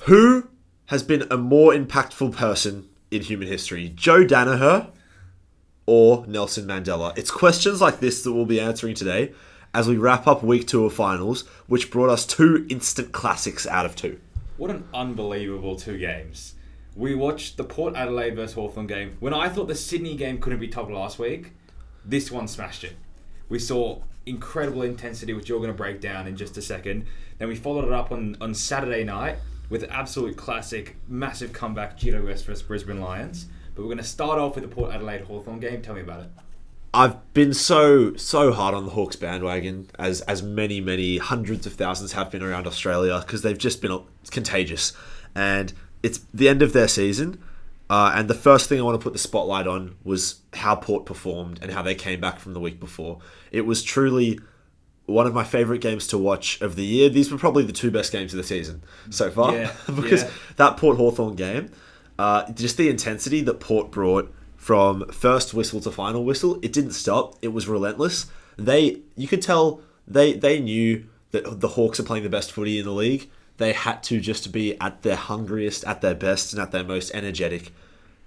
Who has been a more impactful person in human history? Joe Daniher or Nelson Mandela? It's questions like this that we'll be answering today as we wrap up week 2 of finals, which brought us 2 instant classics out of 2. What an unbelievable 2 games. We watched the Port Adelaide versus Hawthorn game. When I thought the Sydney game couldn't be topped last week, this one smashed it. We saw incredible intensity, which you're going to break down in just a second. Then we followed it up on Saturday night with an absolute classic, massive comeback, GWS versus Brisbane Lions. But we're going to start off with the Port Adelaide Hawthorn game. Tell me about it. I've been so hard on the Hawks bandwagon, as many hundreds of thousands have been around Australia, because they've just been contagious. And it's the end of their season, and the first thing I want to put the spotlight on was how Port performed and how they came back from the week before. It was truly one of my favourite games to watch of the year. These were probably the 2 best games of the season so far. Because that Port Hawthorn game, just the intensity that Port brought from first whistle to final whistle, it didn't stop. It was relentless. You could tell they knew that the Hawks are playing the best footy in the league. They had to just be at their hungriest, at their best, and at their most energetic.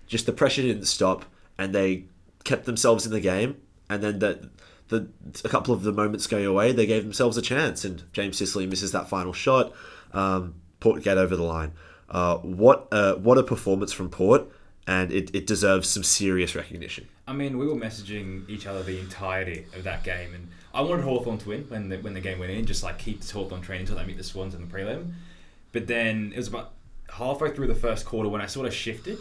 Just the pressure didn't stop, and they kept themselves in the game. And then a couple of the moments going away, they gave themselves a chance. And James Sicily misses that final shot. Port get over the line. What a performance from Port, and it deserves some serious recognition. I mean, we were messaging each other the entirety of that game, and I wanted Hawthorn to win when the game went in, just like keep this Hawthorn train until they meet the Swans in the prelim. But then it was about halfway through the first quarter when I sort of shifted,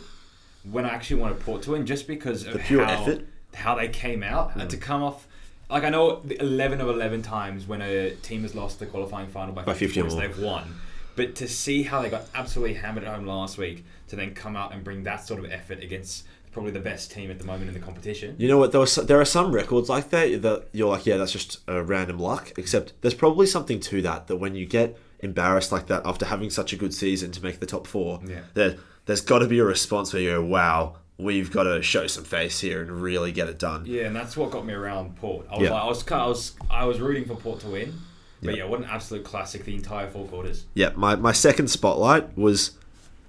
when I actually wanted Port to win, just because of the pure effort, how they came out and to come off. Like, I know 11 of 11 times when a team has lost the qualifying final by 50 points, they've won. But to see how they got absolutely hammered at home last week, to then come out and bring that sort of effort against probably the best team at the moment in the competition. You know what? There are some records like that you're like, yeah, that's just a random luck. Except there's probably something to that when you get embarrassed like that after having such a good season to make the top 4, there's got to be a response where you go, wow, we've got to show some face here and really get it done. Yeah, and that's what got me around Port. I was rooting for Port to win. But what an absolute classic, the entire 4 quarters. Yeah, my second spotlight was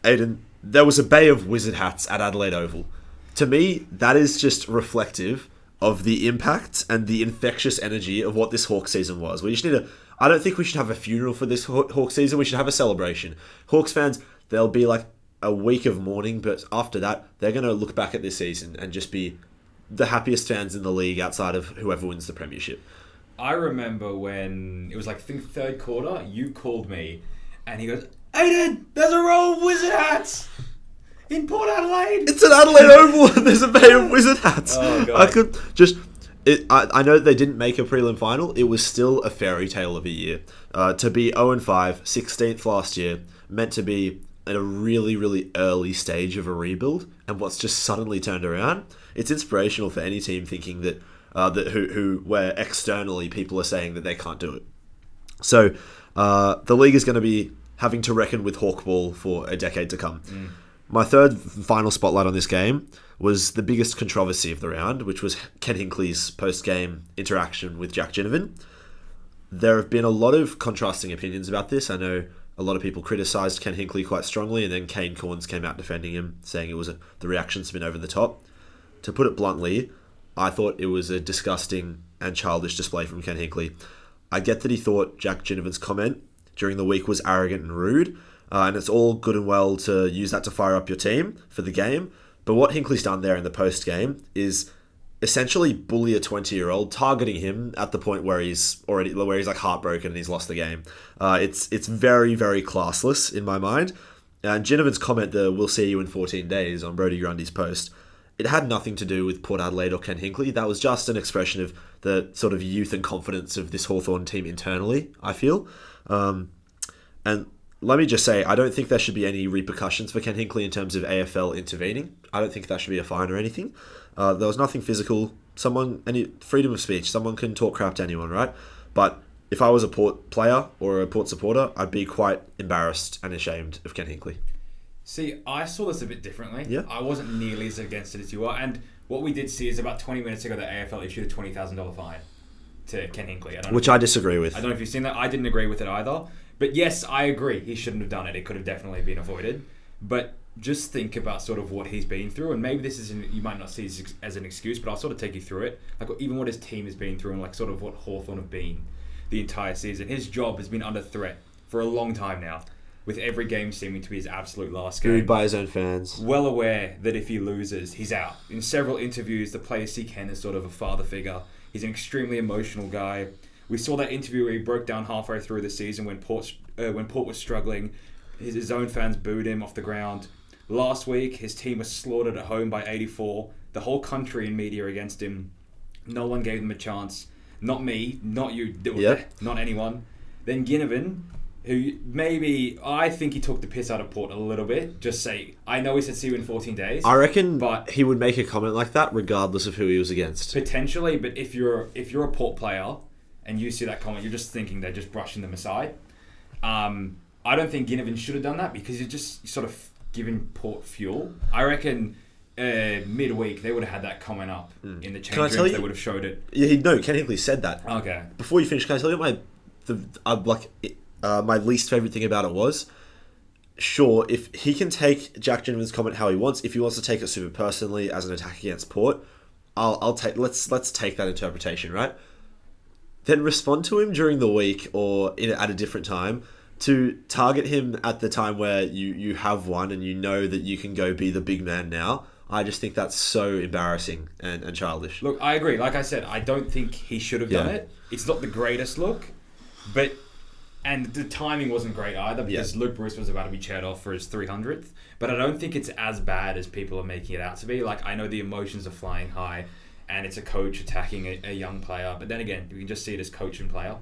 Aiden. There was a bay of wizard hats at Adelaide Oval. To me, that is just reflective of the impact and the infectious energy of what this Hawk season was. We just need I don't think we should have a funeral for this Hawk season. We should have a celebration. Hawks fans, there'll be like a week of mourning, but after that, they're going to look back at this season and just be the happiest fans in the league outside of whoever wins the premiership. I remember when it was like, I think 3rd quarter, you called me and he goes, Aiden, there's a row of wizard hats in Port Adelaide. It's an Adelaide Oval and there's a bay of wizard hats. Oh, God. I know they didn't make a prelim final. It was still a fairy tale of a year. To be 0-5, 16th last year, meant to be at a really, really early stage of a rebuild, and what's just suddenly turned around. It's inspirational for any team thinking that where externally people are saying that they can't do it. So the league is going to be having to reckon with Hawkball for a decade to come. My third final spotlight on this game was the biggest controversy of the round, which was Ken Hinkley's post-game interaction with Jack Ginnivan. There have been a lot of contrasting opinions about this. I know a lot of people criticised Ken Hinkley quite strongly, and then Kane Corns came out defending him, saying the reactions have been over the top. To put it bluntly, I thought it was a disgusting and childish display from Ken Hinkley. I get that he thought Jack Ginnivan's comment during the week was arrogant and rude, and it's all good and well to use that to fire up your team for the game, but what Hinkley's done there in the post-game is essentially bully a 20-year-old, targeting him at the point where he's like heartbroken and he's lost the game. It's very, very classless in my mind. And Ginnivan's comment, the "we'll see you in 14 days" on Brodie Grundy's post, it had nothing to do with Port Adelaide or Ken Hinkley. That was just an expression of the sort of youth and confidence of this Hawthorn team internally, I feel. And let me just say, I don't think there should be any repercussions for Ken Hinkley in terms of AFL intervening. I don't think that should be a fine or anything. There was nothing physical. Any freedom of speech. Someone can talk crap to anyone, right? But if I was a Port player or a Port supporter, I'd be quite embarrassed and ashamed of Ken Hinkley. See, I saw this a bit differently. Yeah. I wasn't nearly as against it as you are. And what we did see is about 20 minutes ago, the AFL issued a $20,000 fine to Ken Hinkley. Which I disagree with. I don't know if you've seen that. I didn't agree with it either. But yes, I agree. He shouldn't have done it. It could have definitely been avoided. But just think about sort of what he's been through, and maybe this isn't, you might not see this as an excuse, but I'll sort of take you through it. Like even what his team has been through, and like sort of what Hawthorn have been the entire season. His job has been under threat for a long time now, with every game seeming to be his absolute last game. Booed by his own fans. Well aware that if he loses, he's out. In several interviews, the players see Ken as sort of a father figure. He's an extremely emotional guy. We saw that interview where he broke down halfway through the season when Port was struggling. His own fans booed him off the ground. Last week, his team was slaughtered at home by 84. The whole country and media against him. No one gave him a chance. Not me, not you, not anyone. Then Ginnivan, who maybe, I think he took the piss out of Port a little bit. Just say, I know he said see you in 14 days. I reckon but he would make a comment like that regardless of who he was against. Potentially, but if you're a Port player and you see that comment, you're just thinking they're just brushing them aside. I don't think Ginnivan should have done that because you're just sort of giving Port fuel. I reckon midweek they would have had that comment up in the change rooms. They would have showed it. Yeah, no, Ken Hinkley said that. Okay. Before you finish, can I tell you what my least favourite thing about it was? Sure, if he can take Jack Ginnivan's comment how he wants, if he wants to take it super personally as an attack against Port, I'll take. Let's take that interpretation, right? Then respond to him during the week or at a different time. To target him at the time where you have won and you know that you can go be the big man now, I just think that's so embarrassing and childish. Look, I agree. Like I said, I don't think he should have done it. It's not the greatest look, and the timing wasn't great either because Luke Bruce was about to be chaired off for his 300th. But I don't think it's as bad as people are making it out to be. Like, I know the emotions are flying high and it's a coach attacking a young player. But then again, you can just see it as coach and player.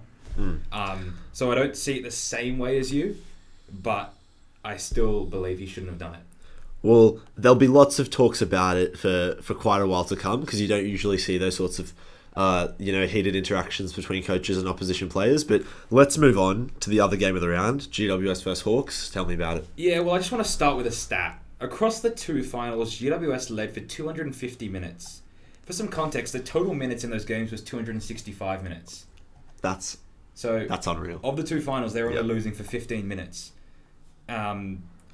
So I don't see it the same way as you, but I still believe he shouldn't have done it. Well, there'll be lots of talks about it for quite a while to come because you don't usually see those sorts of heated interactions between coaches and opposition players. But let's move on to the other game of the round, GWS vs Hawks. Tell me about it. Yeah, well, I just want to start with a stat. Across the two finals, GWS led for 250 minutes. For some context, the total minutes in those games was 265 minutes. That's unreal. Of the two finals, they were only losing for 15 minutes.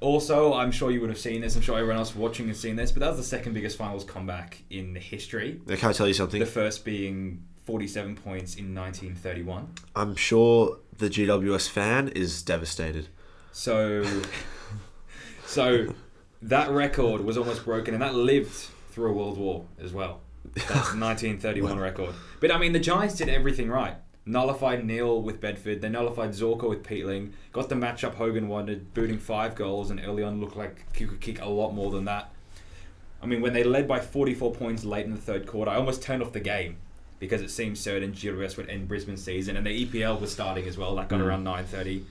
Also, I'm sure you would have seen this. I'm sure everyone else watching has seen this, but that was the second biggest finals comeback in history. Can I tell you something? The first being 47 points in 1931. I'm sure the GWS fan is devastated. So that record was almost broken, and that lived through a world war as well. That's 1931 record. But I mean, the Giants did everything right. Nullified Neil with Bedford. They nullified Zorko with Peatling. Got the matchup Hogan wanted, booting 5 goals, and early on looked like he could kick a lot more than that. I mean, when they led by 44 points late in the third quarter, I almost turned off the game because it seemed certain GWS would end Brisbane's season, and the EPL was starting as well. That got around 9:30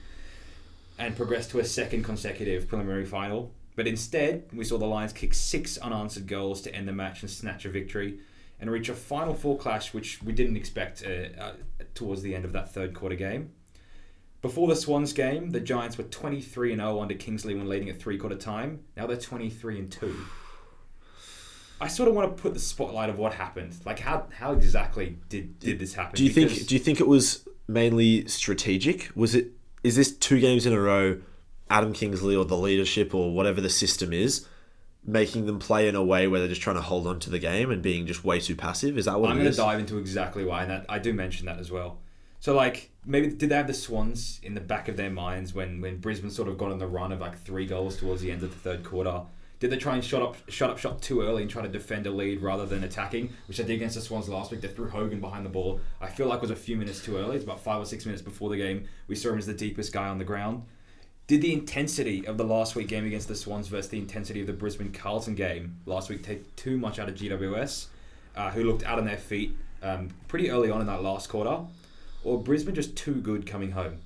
and progressed to a second consecutive preliminary final. But instead, we saw the Lions kick 6 unanswered goals to end the match and snatch a victory and reach a Final Four clash, which we didn't expect towards the end of that third quarter game. Before the Swans game, the Giants were 23-0 under Kingsley when leading at three-quarter time. Now they're 23-2. I sort of want to put the spotlight of what happened. Like, how exactly did this happen? Do you think it was mainly strategic? Is this 2 games in a row, Adam Kingsley or the leadership or whatever the system is, making them play in a way where they're just trying to hold on to the game and being just way too passive? Is that what it is? I'm going to dive into exactly why, and I do mention that as well. So, like, maybe did they have the Swans in the back of their minds when Brisbane sort of got on the run of like 3 goals towards the end of the third quarter? Did they try and shot too early and try to defend a lead rather than attacking, which they did against the Swans last week? They threw Hogan behind the ball. I feel like it was a few minutes too early. It's about 5 or 6 minutes before the game. We saw him as the deepest guy on the ground. Did the intensity of the last week game against the Swans versus the intensity of the Brisbane Carlton game last week take too much out of GWS, who looked out on their feet pretty early on in that last quarter? Or Brisbane just too good coming home?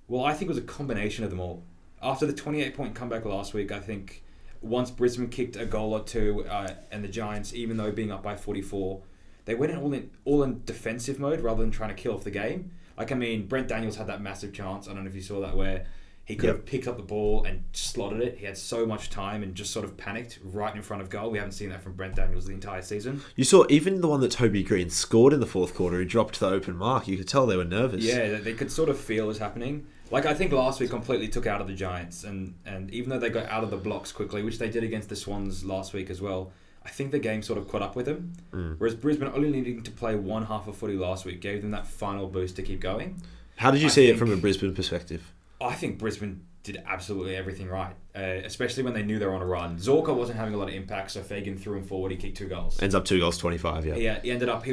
Well, I think it was a combination of them all. After the 28-point comeback last week, I think once Brisbane kicked a goal or two and the Giants, even though being up by 44, they went all in defensive mode rather than trying to kill off the game. Like, I mean, Brent Daniels had that massive chance. I don't know if you saw that, where he could have picked up the ball and slotted it. He had so much time and just sort of panicked right in front of goal. We haven't seen that from Brent Daniels the entire season. You saw even the one that Toby Green scored in the fourth quarter. He dropped the open mark. You could tell they were nervous. Yeah, they could sort of feel it was happening. Like, I think last week completely took out of the Giants, and even though they got out of the blocks quickly, which they did against the Swans last week as well, I think the game sort of caught up with them. Whereas Brisbane only needing to play one half of footy last week gave them that final boost to keep going. How did you see it from a Brisbane perspective? I think Brisbane did absolutely everything right, especially when they knew they were on a run. Zorko wasn't having a lot of impact, so Fagan threw him forward. He kicked 2 goals. Ends up 2 goals, 25, yeah. He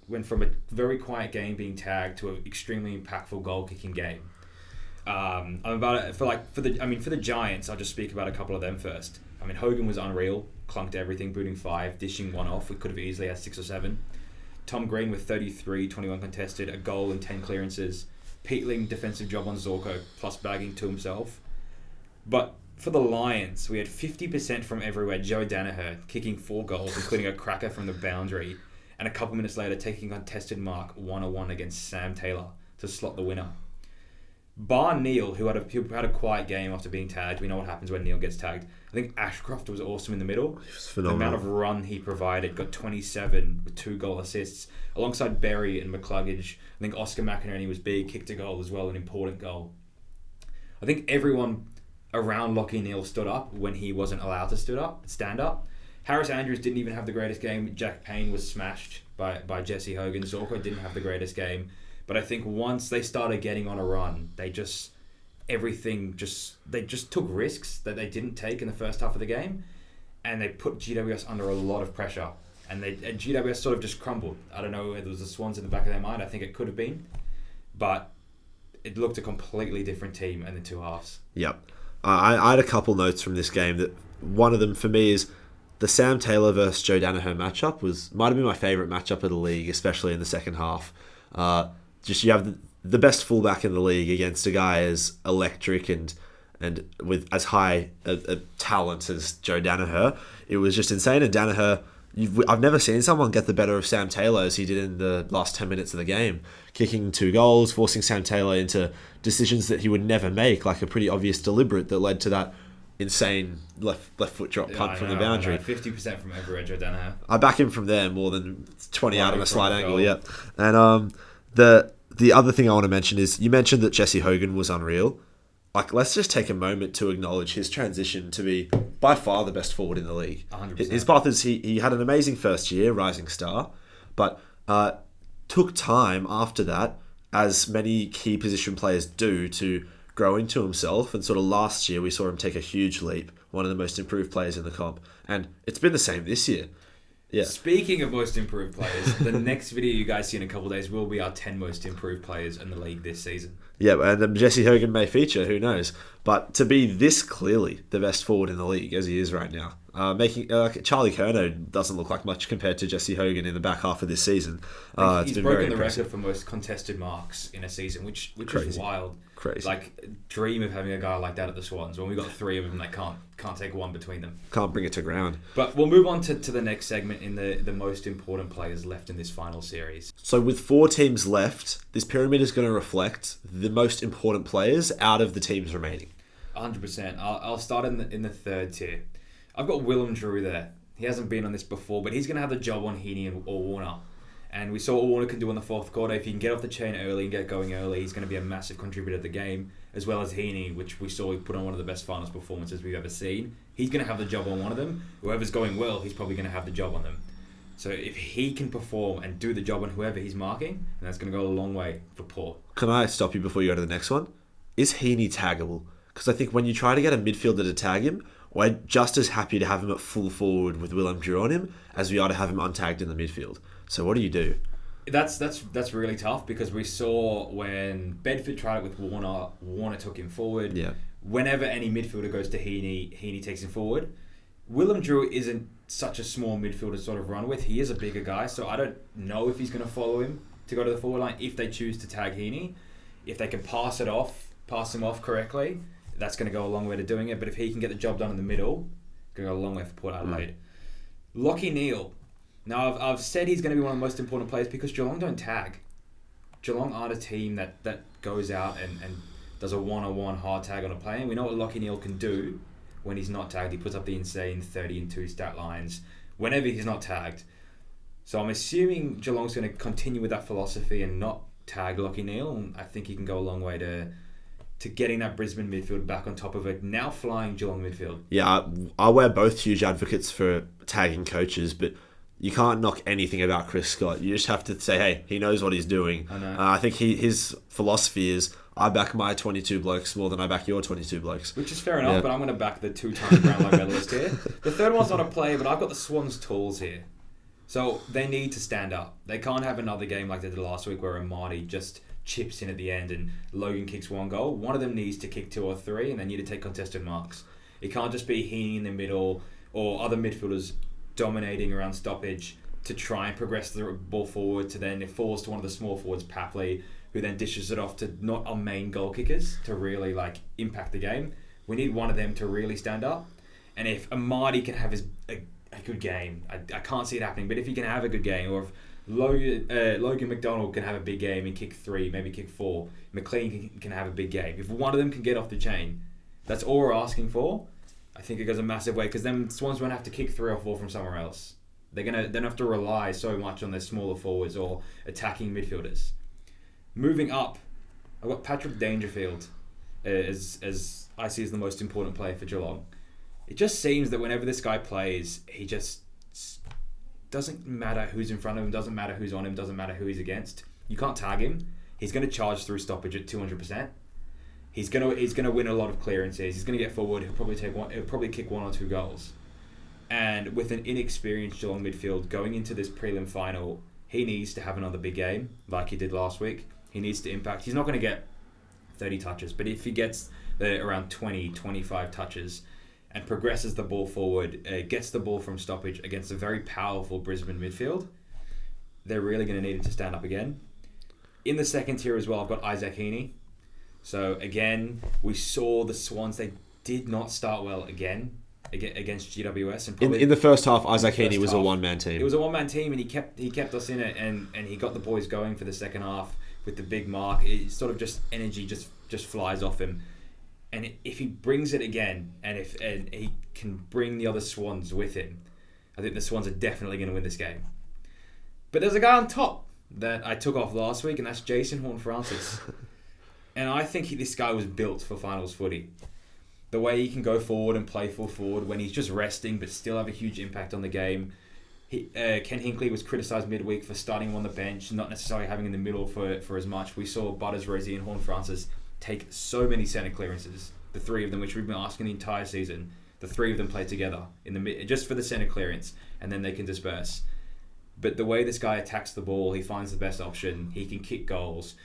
went from a very quiet game being tagged to an extremely impactful goal-kicking game. For the Giants, I'll just speak about a couple of them first. I mean, Hogan was unreal, clunked everything, booting 5, dishing 1 off. We could have easily had 6 or 7. Tom Green with 33, 21 contested, a goal and 10 clearances. Peatling defensive job on Zorko, plus bagging 2 himself. But for the Lions, we had 50% from everywhere. Joe Daniher kicking 4 goals, including a cracker from the boundary, and a couple minutes later taking a contested mark 1-1 against Sam Taylor to slot the winner. Bar Neil, who had a quiet game after being tagged. We know what happens when Neil gets tagged. I think Ashcroft was awesome in the middle. He was phenomenal. The amount of run he provided, got 27 with 2 goal assists. Alongside Berry and McCluggage, I think Oscar McInerney was big, kicked a goal as well, an important goal. I think everyone around Lachie Neale stood up when he wasn't allowed to stand up. Harris Andrews didn't even have the greatest game. Jack Payne was smashed by Jesse Hogan. Zorko didn't have the greatest game. But I think once they started getting on a run, they just took risks that they didn't take in the first half of the game, and they put GWS under a lot of pressure. And GWS sort of just crumbled. I don't know if there was the Swans in the back of their mind. I think it could have been, but it looked a completely different team in the 2 halves. Yep. I had a couple notes from this game. That one of them for me is the Sam Taylor versus Joe Daniher matchup might have been my favourite matchup of the league, especially in the second half. You have the best fullback in the league against a guy as electric and with as high a talent as Joe Daniher. It was just insane. And Daniher, I've never seen someone get the better of Sam Taylor as he did in the last 10 minutes of the game, kicking 2 goals, forcing Sam Taylor into decisions that he would never make, like a pretty obvious deliberate that led to that insane left foot drop punt from the boundary. 50% from everywhere, Joe Daniher. I back him from there more than 20 out of a slight angle. Yeah, and the other thing I want to mention is you mentioned that Jesse Hogan was unreal. Like, let's just take a moment to acknowledge his transition to be by far the best forward in the league. 100%. His path is he had an amazing first year, rising star, but took time after that, as many key position players do, to grow into himself. And sort of last year we saw him take a huge leap, one of the most improved players in the comp, and it's been the same this year. Yeah. Speaking of most improved players, the next video you guys see in a couple of days will be our 10 most improved players in the league this season. Yeah, and Jesse Hogan may feature, who knows? But to be this clearly the best forward in the league, as he is right now, making Charlie Curnow doesn't look like much compared to Jesse Hogan in the back half of this season. He's broken the record for most contested marks in a season, which is wild. Crazy. Like, dream of having a guy like that at the Swans. When we got 3 of them, they can't take one between them. Can't bring it to ground. But we'll move on to the next segment in the most important players left in this final series. So with 4 teams left, this pyramid is going to reflect the most important players out of the teams remaining. 100%. I'll start in the third tier. I've got Willem Drew there. He hasn't been on this before, but he's going to have the job on Heaney or Warner. And we saw what Warner can do in the fourth quarter. If he can get off the chain early and get going early, he's going to be a massive contributor to the game, as well as Heaney, which we saw he put on one of the best finals performances we've ever seen. He's going to have the job on one of them. Whoever's going well, he's probably going to have the job on them. So if he can perform and do the job on whoever he's marking, then that's going to go a long way for Port. Can I stop you before you go to the next one? Is Heaney taggable? Because I think when you try to get a midfielder to tag him, we're just as happy to have him at full forward with Willem Drew on him as we are to have him untagged in the midfield. So what do you do? That's really tough, because we saw when Bedford tried it with Warner took him forward. Yeah. Whenever any midfielder goes to Heaney takes him forward. Willem Drew isn't such a small midfielder to sort of run with. He is a bigger guy, so I don't know if he's going to follow him to go to the forward line if they choose to tag Heaney. If they can pass him off correctly, that's going to go a long way to doing it. But if he can get the job done in the middle, it's going to go a long way for Port Adelaide. Lachie Neale. Now, I've said he's going to be one of the most important players because Geelong don't tag. Geelong aren't a team that goes out and does a one-on-one hard tag on a player. And we know what Lachie Neale can do when he's not tagged. He puts up the insane 30-2 stat lines whenever he's not tagged. So I'm assuming Geelong's going to continue with that philosophy and not tag Lachie Neale. And I think he can go a long way to to getting that Brisbane midfield back on top of a now flying Geelong midfield. Yeah, we're both huge advocates for tagging coaches, but you can't knock anything about Chris Scott. You just have to say, hey, he knows what he's doing. I know. I think his philosophy is, I back my 22 blokes more than I back your 22 blokes. Which is fair enough, but I'm going to back the 2-time Brownlow medalist here. The third one's not a play, but I've got the Swans tools here. So they need to stand up. They can't have another game like they did last week where Amadi just chips in at the end and Logan kicks one goal. One of them needs to kick 2 or 3 and they need to take contested marks. It can't just be Heaney in the middle or other midfielders dominating around stoppage to try and progress the ball forward to then it falls to one of the small forwards, Papley, who then dishes it off to not our main goal kickers to really impact the game. We need one of them to really stand up. And if Amadi can have a good game, I can't see it happening, but if he can have a good game, or if Logan McDonald can have a big game and kick 3, maybe kick 4, McLean can have a big game. If one of them can get off the chain, that's all we're asking for. I think it goes a massive way because then Swans won't have to kick 3 or 4 from somewhere else. They don't have to rely so much on their smaller forwards or attacking midfielders. Moving up, I've got Patrick Dangerfield as I see as the most important player for Geelong. It just seems that whenever this guy plays, he just doesn't matter who's in front of him, doesn't matter who's on him, doesn't matter who he's against. You can't tag him. He's going to charge through stoppage at 200%. He's going to win a lot of clearances. He's going to get forward. He'll probably kick 1 or 2 goals. And with an inexperienced Geelong midfield going into this prelim final, he needs to have another big game like he did last week. He needs to impact. He's not going to get 30 touches, but if he gets around 20, 25 touches and progresses the ball forward, gets the ball from stoppage against a very powerful Brisbane midfield, they're really going to need him to stand up again. In the second tier as well, I've got Isaac Heaney. So again, we saw the Swans, they did not start well again against GWS. And in the first half, Isaac Heaney was a one-man team. It was a one-man team, and he kept us in it, and he got the boys going for the second half with the big mark. It sort of just energy just flies off him. And if he brings it again, and he can bring the other Swans with him, I think the Swans are definitely going to win this game. But there's a guy on top that I took off last week, and that's Jason Horne-Francis. And I think this guy was built for finals footy. The way he can go forward and play full forward when he's just resting but still have a huge impact on the game. Ken Hinkley was criticised midweek for starting him on the bench, not necessarily having in the middle for as much. We saw Butters, Resi and Horne-Francis take so many centre clearances. The 3 of them, which we've been asking the entire season, the 3 of them play together in the just for the centre clearance, and then they can disperse. But the way this guy attacks the ball, he finds the best option. He can kick goals.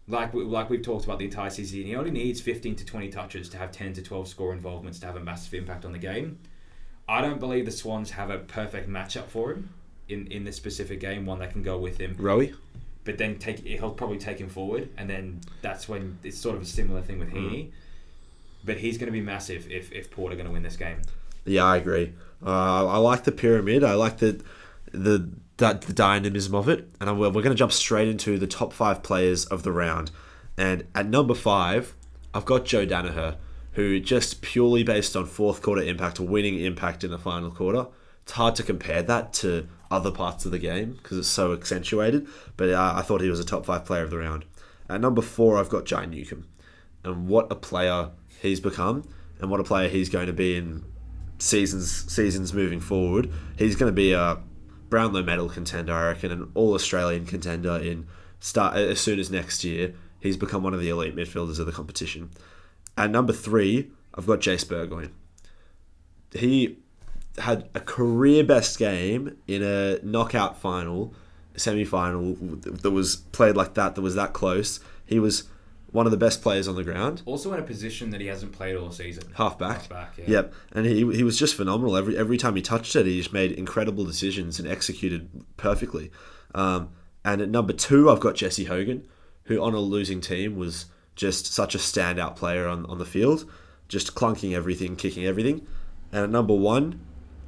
Like we've talked about the entire season, he only needs 15 to 20 touches to have 10 to 12 score involvements to have a massive impact on the game. I don't believe the Swans have a perfect matchup for him in this specific game, one that can go with him. Rowie? But then he'll probably take him forward, and then that's when it's sort of a similar thing with Heaney. But he's going to be massive if Port are going to win this game. Yeah, I agree. I like the pyramid. I like the dynamism of it. And we're going to jump straight into the top 5 players of the round. And at number 5, I've got Joe Daniher, who just purely based on fourth quarter impact, winning impact in the final quarter. It's hard to compare that to other parts of the game because it's so accentuated. But I thought he was a top 5 player of the round. At number 4, I've got Jai Newcombe. And what a player he's become, and what a player he's going to be in seasons moving forward. He's going to be a Brownlow medal contender, I reckon, an All-Australian contender as soon as next year. He's become one of the elite midfielders of the competition. At number 3, I've got Jace Burgoyne. He had a career best game in a knockout semi-final that was played like that was that close. He was one of the best players on the ground. Also in a position that he hasn't played all season. Halfback. Yeah. Yep. And he was just phenomenal. Every time he touched it, he just made incredible decisions and executed perfectly. And at number 2, I've got Jesse Hogan, who on a losing team was just such a standout player on the field, just clunking everything, kicking everything. And at number 1,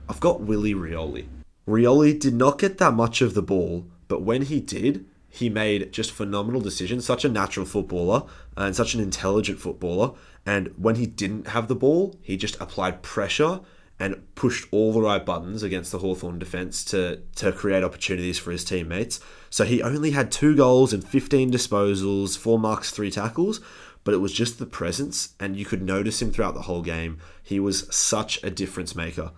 I've got Willie Rioli. Rioli did not get that much of the ball, but when he did, he made just phenomenal decisions, such a natural footballer and such an intelligent footballer. And when he didn't have the ball, he just applied pressure and pushed all the right buttons against the Hawthorn defence to create opportunities for his teammates. So he only had 2 goals and 15 disposals, 4 marks, 3 tackles. but it was just the presence, and you could notice him throughout the whole game. He was such a difference maker.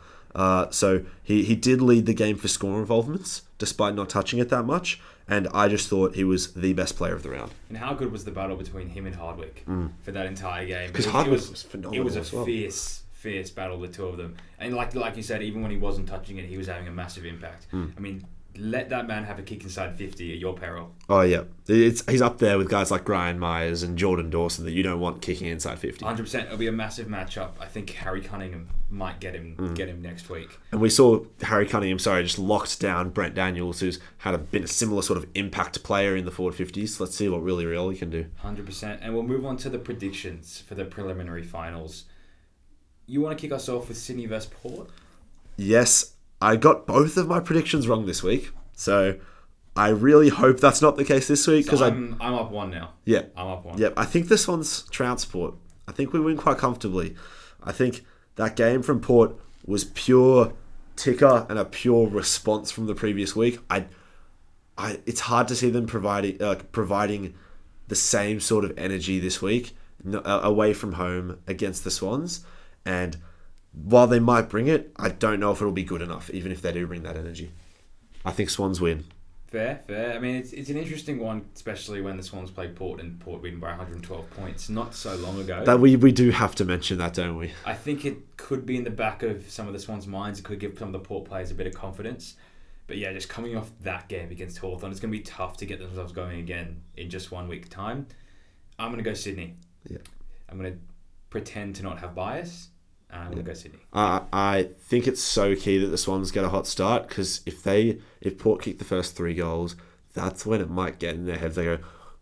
So he did lead the game for score involvements, despite not touching it that much, and I just thought he was the best player of the round. And how good was the battle between him and Hardwick for that entire game? Because Hardwick was phenomenal. It was a as well. fierce battle, the two of them. And like you said, even when he wasn't touching it, he was having a massive impact. I mean, let that man have a kick inside 50 at your peril. Oh, yeah. He's up there with guys like Ryan Myers and Jordan Dawson that you don't want kicking inside 50. 100%. It'll be a massive matchup. I think Harry Cunningham might get him next week. And we saw Harry Cunningham, just locked down Brent Daniels, who's been a similar sort of impact player in the forward 50s. Let's see what really can do. 100%. And we'll move on to the predictions for the preliminary finals. You want to kick us off with Sydney versus Port? Yes, I got both of my predictions wrong this week, so I really hope that's not the case this week. So I'm up one now. Yeah. I'm up one. Yep, I think this one's Trounce Port. I think we win quite comfortably. I think that game from Port was pure ticker and a pure response from the previous week. It's hard to see them providing the same sort of energy this week away from home against the Swans. And while they might bring it, I don't know if it'll be good enough, even if they do bring that energy. I think Swans win. Fair. I mean, it's an interesting one, especially when the Swans played Port and Port win by 112 points not so long ago. That we do have to mention that, don't we? I think it could be in the back of some of the Swans' minds. It could give some of the Port players a bit of confidence. But yeah, just coming off that game against Hawthorn, it's going to be tough to get themselves going again in just 1 week's time. I'm going to go Sydney. Yeah. I'm going to pretend to not have bias. I'm going to go Sydney. I think it's so key that the Swans get a hot start, because if Port kick the first 3 goals, that's when it might get in their heads. They go,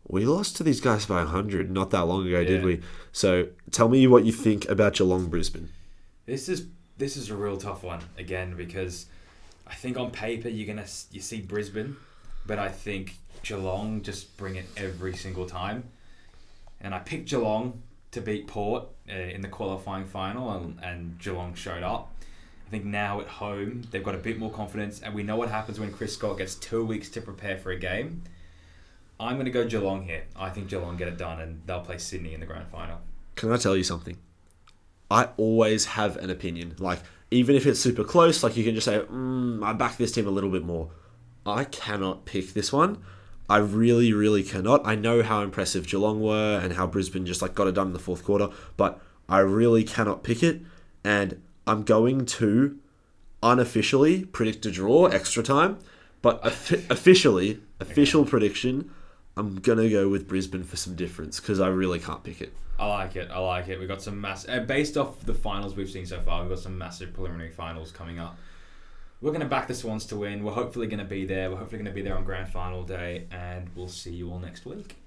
we lost to these guys by 100 not that long ago, did we? So tell me what you think about Geelong Brisbane. This is a real tough one again, because I think on paper you see Brisbane, but I think Geelong just bring it every single time, and I picked Geelong to beat Port in the qualifying final, and Geelong showed up. I think now at home they've got a bit more confidence, and we know what happens when Chris Scott gets 2 weeks to prepare for a game. I'm going to go Geelong here. I think Geelong get it done, and they'll play Sydney in the grand final. Can I tell you something? I always have an opinion. Like, even if it's super close, like you can just say, I back this team a little bit more. I cannot pick this one. I really cannot. I know how impressive Geelong were and how Brisbane just got it done in the fourth quarter, but I really cannot pick it. And I'm going to unofficially predict a draw, extra time, but official prediction, I'm going to go with Brisbane for some difference, because I really can't pick it. I like it. We've got some based off the finals we've seen so far, we've got some massive preliminary finals coming up. We're going to back the Swans to win. We're hopefully going to be there. We're hopefully going to be there on grand final day, and we'll see you all next week.